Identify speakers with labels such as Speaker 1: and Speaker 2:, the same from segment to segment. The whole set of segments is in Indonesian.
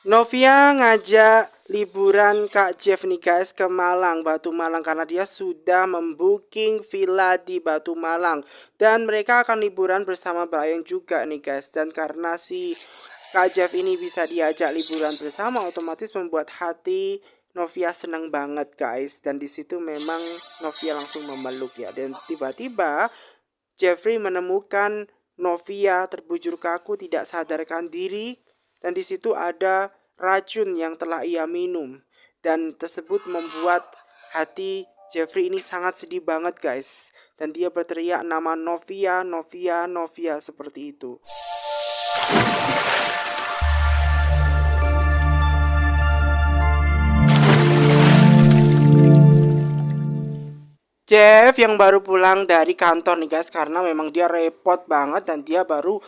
Speaker 1: Novia ngajak liburan Kak Jeff nih guys ke Malang, Batu Malang, karena dia sudah membooking villa di Batu Malang. Dan mereka akan liburan bersama Brian juga nih guys. Dan karena si Kak Jeff ini bisa diajak liburan bersama, otomatis membuat hati Novia senang banget guys. Dan disitu memang Novia langsung memeluk ya. Dan tiba-tiba Jeffrey menemukan Novia terbujur kaku tidak sadarkan diri, dan di situ ada racun yang telah ia minum, dan tersebut membuat hati Jeffrey ini sangat sedih banget guys, dan dia berteriak nama Novia, Novia, Novia seperti itu. Jeff yang baru pulang dari kantor nih guys, karena memang dia repot banget dan dia baru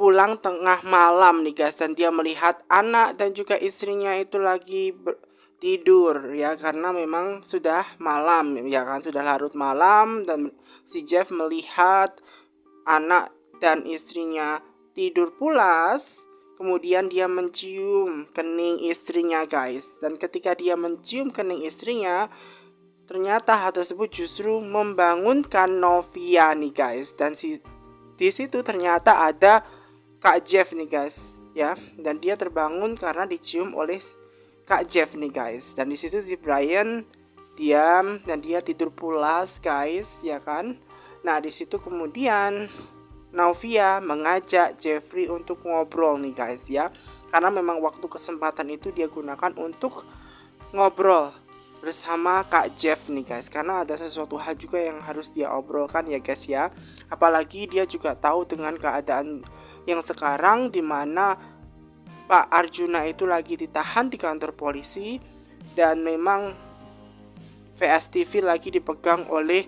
Speaker 1: pulang tengah malam nih guys, dan dia melihat anak dan juga istrinya itu lagi tidur ya, karena memang sudah malam ya kan, sudah larut malam, dan si Jeff melihat anak dan istrinya tidur pulas. Kemudian dia mencium kening istrinya guys, dan ketika dia mencium kening istrinya, ternyata hal tersebut justru membangunkan Novia nih guys, dan di situ ternyata ada Kak Jeff nih guys ya, dan dia terbangun karena dicium oleh Kak Jeff nih guys, dan di situ si Brian diam dan dia tidur pulas guys ya kan. Nah di situ kemudian Novia mengajak Jeffrey untuk ngobrol nih guys ya, karena memang waktu kesempatan itu dia gunakan untuk ngobrol bersama Kak Jeff nih guys, karena ada sesuatu hal juga yang harus dia obrolkan ya guys ya. Apalagi dia juga tahu dengan keadaan yang sekarang, dimana Pak Arjuna itu lagi ditahan di kantor polisi, dan memang VSTV lagi dipegang oleh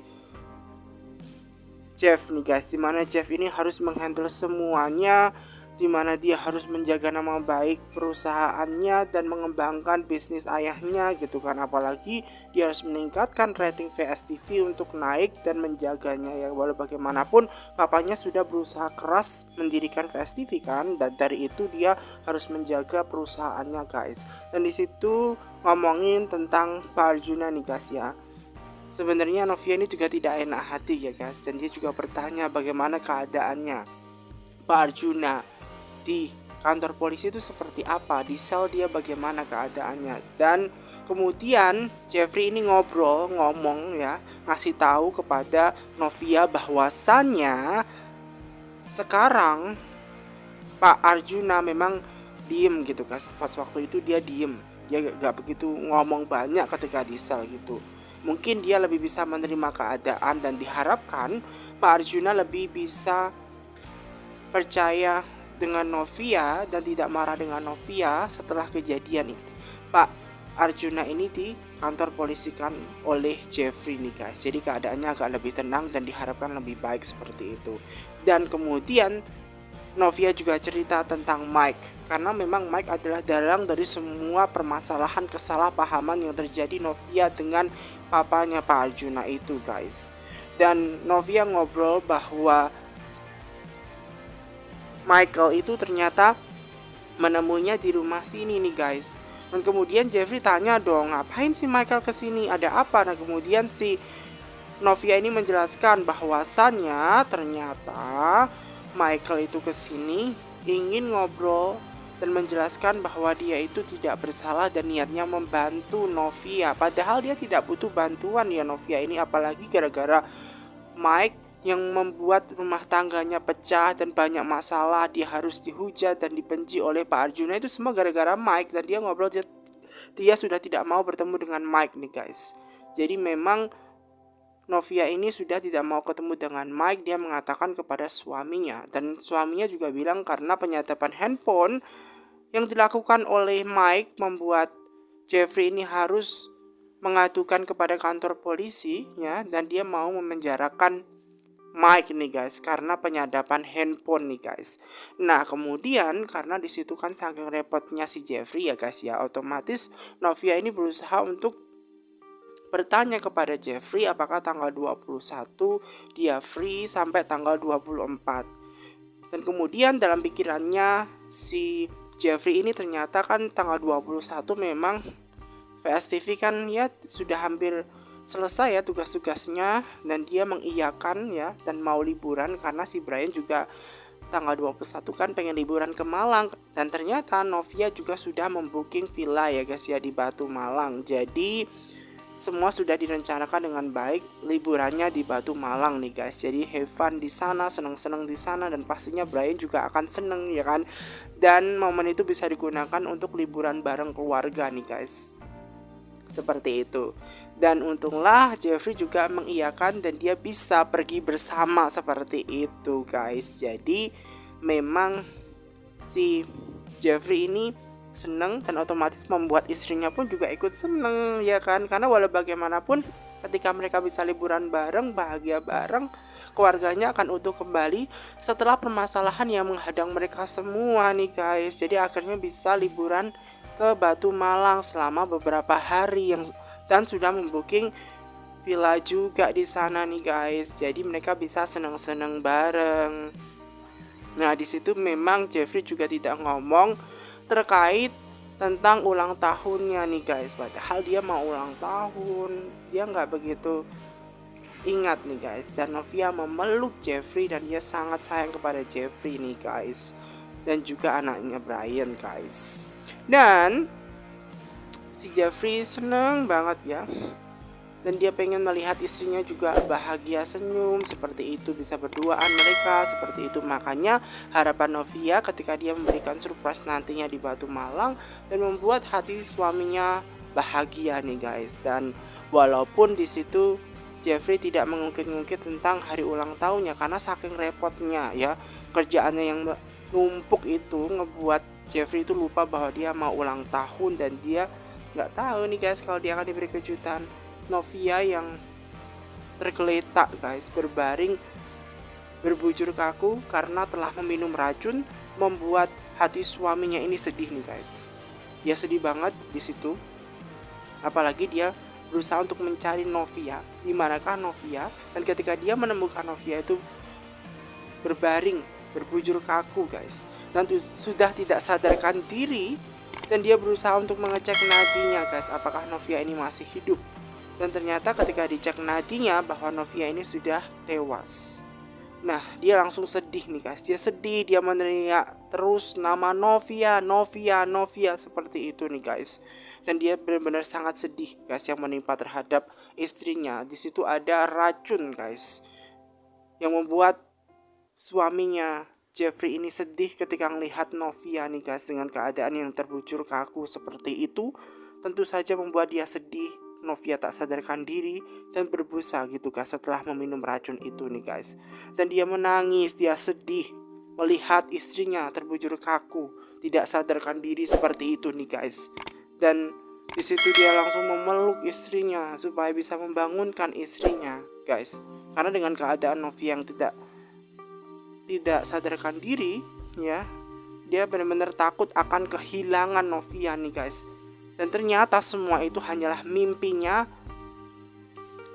Speaker 1: Jeff nih guys, dimana Jeff ini harus menghandle semuanya, dimana dia harus menjaga nama baik perusahaannya dan mengembangkan bisnis ayahnya gitu kan. Apalagi dia harus meningkatkan rating VSTV untuk naik dan menjaganya ya, walau bagaimanapun papanya sudah berusaha keras mendirikan VSTV kan, dan dari itu dia harus menjaga perusahaannya guys. Dan disitu ngomongin tentang Pak Arjuna nih guys ya. Sebenarnya Novia ini juga tidak enak hati ya guys, dan dia juga bertanya bagaimana keadaannya Pak Arjuna di kantor polisi itu seperti apa, di sel dia bagaimana keadaannya. Dan kemudian Jeffrey ini ngomong ya, ngasih tahu kepada Novia bahwasannya sekarang Pak Arjuna memang diem gitu guys. Pas waktu itu dia diem, dia gak begitu ngomong banyak ketika di sel gitu. Mungkin dia lebih bisa menerima keadaan, dan diharapkan Pak Arjuna lebih bisa percaya dengan Novia dan tidak marah dengan Novia setelah kejadian ini. Pak Arjuna ini di kantor polisikan oleh Jeffrey nih guys, jadi keadaannya agak lebih tenang dan diharapkan lebih baik seperti itu. Dan kemudian Novia juga cerita tentang Mike, karena memang Mike adalah dalang dari semua permasalahan kesalahpahaman yang terjadi Novia dengan papanya Pak Arjuna itu guys. Dan Novia ngobrol bahwa Michael itu ternyata menemuinya di rumah sini nih guys. Dan kemudian Jeffrey tanya dong, ngapain sih Michael kesini, ada apa? Nah kemudian si Novia ini menjelaskan bahwasannya ternyata Michael itu kesini ingin ngobrol dan menjelaskan bahwa dia itu tidak bersalah dan niatnya membantu Novia. Padahal dia tidak butuh bantuan ya Novia ini, apalagi gara-gara Mike yang membuat rumah tangganya pecah dan banyak masalah, dia harus dihujat dan dibenci oleh Pak Arjuna, itu semua gara-gara Mike. Dan dia ngobrol, dia sudah tidak mau bertemu dengan Mike nih guys. Jadi memang Novia ini sudah tidak mau ketemu dengan Mike, dia mengatakan kepada suaminya. Dan suaminya juga bilang karena penyadapan handphone yang dilakukan oleh Mike membuat Jeffrey ini harus mengadukan kepada kantor polisi ya, dan dia mau memenjarakan Mike nih guys karena penyadapan handphone nih guys. Nah kemudian karena disitu kan saking repotnya si Jeffrey ya guys ya, otomatis Novia ini berusaha untuk bertanya kepada Jeffrey apakah tanggal 21 dia free sampai tanggal 24. Dan kemudian dalam pikirannya si Jeffrey ini ternyata kan tanggal 21 memang VSTV kan ya sudah hampir selesai ya tugas-tugasnya, dan dia mengiyakan ya dan mau liburan karena si Brian juga tanggal 21 kan pengen liburan ke Malang, dan ternyata Novia juga sudah membooking villa ya guys ya di Batu Malang. Jadi semua sudah direncanakan dengan baik liburannya di Batu Malang nih guys. Jadi have fun di sana, seneng-seneng di sana, dan pastinya Brian juga akan seneng ya kan. Dan momen itu bisa digunakan untuk liburan bareng keluarga nih guys. Seperti itu. Dan untunglah Jeffrey juga mengiyakan dan dia bisa pergi bersama seperti itu guys. Jadi memang si Jeffrey ini seneng dan otomatis membuat istrinya pun juga ikut seneng ya kan. Karena walau bagaimanapun ketika mereka bisa liburan bareng, bahagia bareng, keluarganya akan utuh kembali setelah permasalahan yang menghadang mereka semua nih guys. Jadi akhirnya bisa liburan ke Batu Malang selama beberapa hari dan sudah membooking villa juga di sana nih guys. Jadi mereka bisa senang-senang bareng. Nah, di situ memang Jeffrey juga tidak ngomong terkait tentang ulang tahunnya nih guys. Padahal dia mau ulang tahun, dia nggak begitu ingat nih guys. Dan Novia memeluk Jeffrey dan dia sangat sayang kepada Jeffrey nih guys, dan juga anaknya Brian guys. Dan si Jeffrey seneng banget ya, dan dia pengen melihat istrinya juga bahagia senyum seperti itu, bisa berduaan mereka seperti itu. Makanya harapan Novia ketika dia memberikan surprise nantinya di Batu Malang dan membuat hati suaminya bahagia nih guys. Dan walaupun di situ Jeffrey tidak mengungkit-ungkit tentang hari ulang tahunnya karena saking repotnya ya, kerjaannya yang numpuk itu ngebuat Jeffrey itu lupa bahwa dia mau ulang tahun, dan dia nggak tahu nih guys kalau dia akan diberi kejutan. Novia yang tergeletak guys, berbaring berbujur kaku karena telah meminum racun, membuat hati suaminya ini sedih nih guys. Dia sedih banget di situ, apalagi dia berusaha untuk mencari Novia, di manakah Novia, dan ketika dia menemukan Novia itu berbaring berbujur kaku guys, dan sudah tidak sadarkan diri, dan dia berusaha untuk mengecek nadinya guys, apakah Novia ini masih hidup. Dan ternyata ketika dicek nadinya bahwa Novia ini sudah tewas. Nah, dia langsung sedih nih guys, dia sedih, dia meneriak terus nama Novia, Novia, Novia seperti itu nih guys. Dan dia benar-benar sangat sedih guys yang menimpa terhadap istrinya. Di situ ada racun guys yang membuat suaminya Jeffrey ini sedih ketika melihat Novia nih guys dengan keadaan yang terbujur kaku seperti itu. Tentu saja membuat dia sedih. Novia tak sadarkan diri dan berbusa gitu guys setelah meminum racun itu nih guys. Dan dia menangis, dia sedih melihat istrinya terbujur kaku, tidak sadarkan diri seperti itu nih guys. Dan di situ dia langsung memeluk istrinya supaya bisa membangunkan istrinya guys. Karena dengan keadaan Novia yang tidak sadarkan diri ya, dia benar-benar takut akan kehilangan Novia nih guys. Dan ternyata semua itu hanyalah mimpinya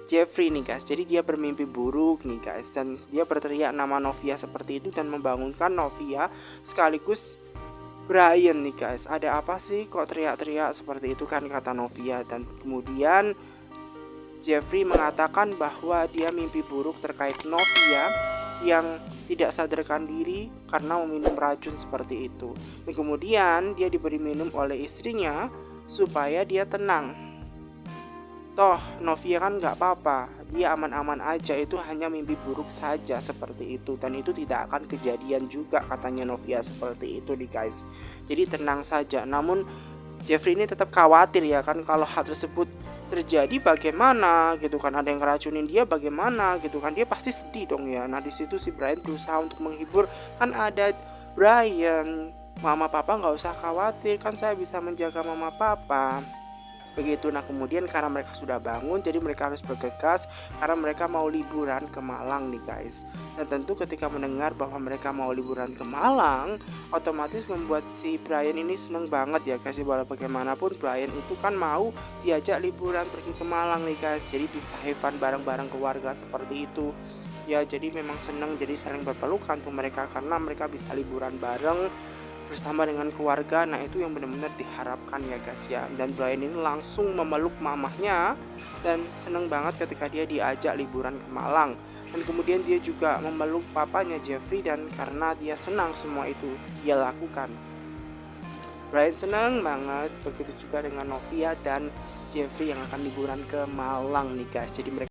Speaker 1: Jeffrey nih guys. Jadi dia bermimpi buruk nih guys, dan dia berteriak nama Novia seperti itu dan membangunkan Novia sekaligus Brian nih guys. Ada apa sih kok teriak-teriak seperti itu kan, kata Novia. Dan kemudian Jeffrey mengatakan bahwa dia mimpi buruk terkait Novia yang tidak sadarkan diri karena meminum racun seperti itu. Dan kemudian dia diberi minum oleh istrinya supaya dia tenang. Toh Novia kan gak apa-apa, dia aman-aman aja, itu hanya mimpi buruk saja seperti itu. Dan itu tidak akan kejadian juga katanya Novia seperti itu nih guys. Jadi tenang saja. Namun Jeffrey ini tetap khawatir ya kan, kalau hal tersebut terjadi bagaimana gitu kan, ada yang ngeracunin dia bagaimana gitu kan, dia pasti sedih dong ya. Nah di situ si Brian berusaha untuk menghibur, kan ada Brian, mama papa nggak usah khawatir, kan saya bisa menjaga mama papa begitu. Nah kemudian karena mereka sudah bangun, jadi mereka harus bergegas karena mereka mau liburan ke Malang nih guys. Dan tentu ketika mendengar bahwa mereka mau liburan ke Malang, otomatis membuat si Brian ini seneng banget ya guys. Walau bagaimanapun Brian itu kan mau diajak liburan pergi ke Malang nih guys, jadi bisa have fun bareng-bareng keluarga seperti itu ya. Jadi memang seneng, jadi saling berpelukan tuh mereka karena mereka bisa liburan bareng bersama dengan keluarga. Nah itu yang benar-benar diharapkan ya guys ya. Dan Brian ini langsung memeluk mamahnya dan seneng banget ketika dia diajak liburan ke Malang. Dan kemudian dia juga memeluk papanya Jeffrey, dan karena dia senang semua itu dia lakukan. Brian senang banget, begitu juga dengan Novia dan Jeffrey yang akan liburan ke Malang nih guys. Jadi mereka